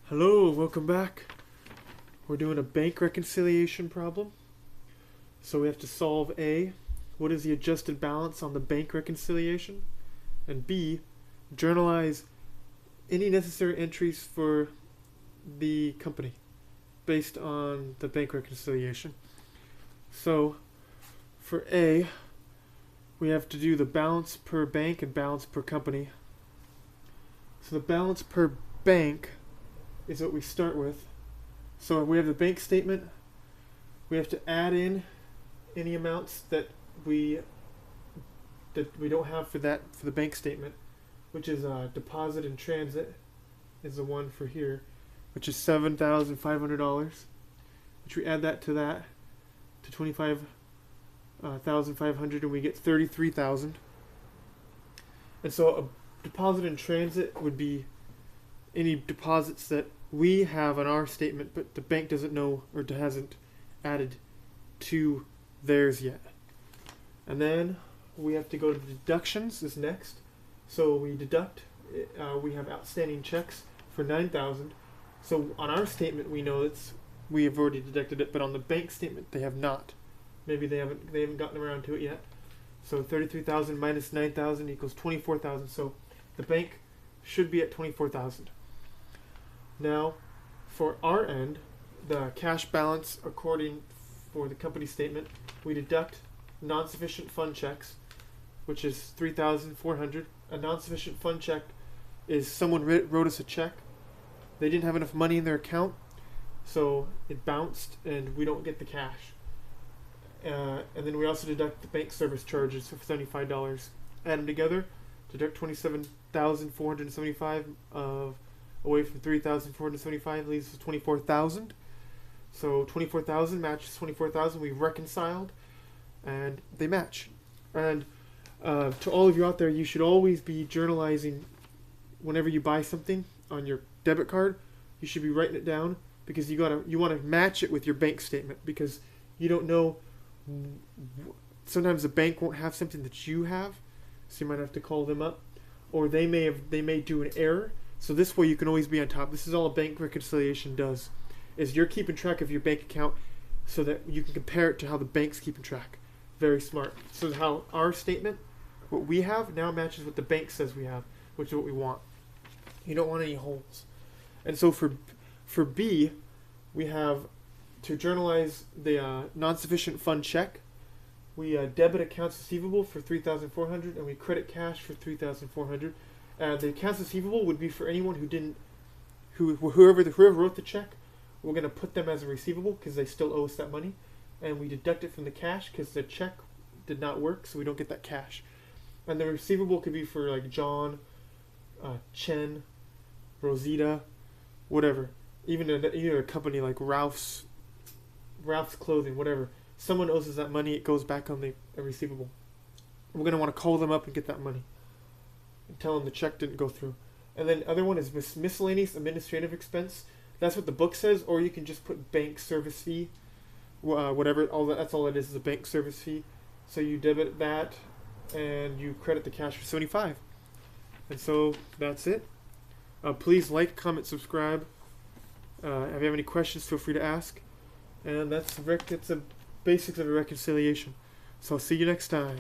Hello, welcome back. We're doing a bank reconciliation problem. So we have to solve A, what is the adjusted balance on the bank reconciliation? And B, journalize any necessary entries for the company based on the bank reconciliation. So for A, we have to do the balance per bank and balance per company. So the balance per bank is what we start with. So we have the bank statement. We have to add in any amounts that we don't have for the bank statement, which is deposit in transit is the one for here, which is $7,500, which we add that to $25,500, and we get $33,000. And so a deposit in transit would be any deposits that we have on our statement, but the bank doesn't know or hasn't added to theirs yet. And then we have to go to the deductions is next. So we deduct. We have outstanding checks for $9,000. So on our statement we know we have already deducted it, but on the bank statement they have not. Maybe they haven't gotten around to it yet. So 33,000 minus 9,000 equals 24,000. So the bank should be at 24,000. Now, for our end, the cash balance according for the company statement, we deduct non-sufficient fund checks, which is $3,400. A non-sufficient fund check is someone wrote us a check. They didn't have enough money in their account, so it bounced and we don't get the cash. And then we also deduct the bank service charges of $75. Add them together, deduct $27,475 away from $3,475 leaves us $24,000. So 24,000 matches 24,000. We reconciled, and they match. And to all of you out there, you should always be journalizing whenever you buy something on your debit card. You should be writing it down because you want to match it with your bank statement, because you don't know. Sometimes the bank won't have something that you have, so you might have to call them up, or they may do an error. So this way you can always be on top. This is all a bank reconciliation does, is you're keeping track of your bank account so that you can compare it to how the bank's keeping track. Very smart. So how our statement, what we have, now matches what the bank says we have, which is what we want. You don't want any holes. And so for B, we have to journalize the non-sufficient fund check. We debit accounts receivable for $3,400, and we credit cash for $3,400. The accounts receivable would be for anyone whoever wrote the check. We're going to put them as a receivable because they still owe us that money, and we deduct it from the cash because the check did not work, so we don't get that cash. And the receivable could be for like John, Chen, Rosita, whatever. Even a company like Ralph's Clothing, whatever. Someone owes us that money, it goes back on the receivable. We're going to want to call them up and get that money and tell them the check didn't go through. And then other one is miscellaneous administrative expense. That's what the book says, or you can just put bank service fee, whatever. That's all it is a bank service fee. So you debit that, and you credit the cash for $75. And so that's it. Please like, comment, subscribe. If you have any questions, feel free to ask. And that's the basics of a reconciliation. So I'll see you next time.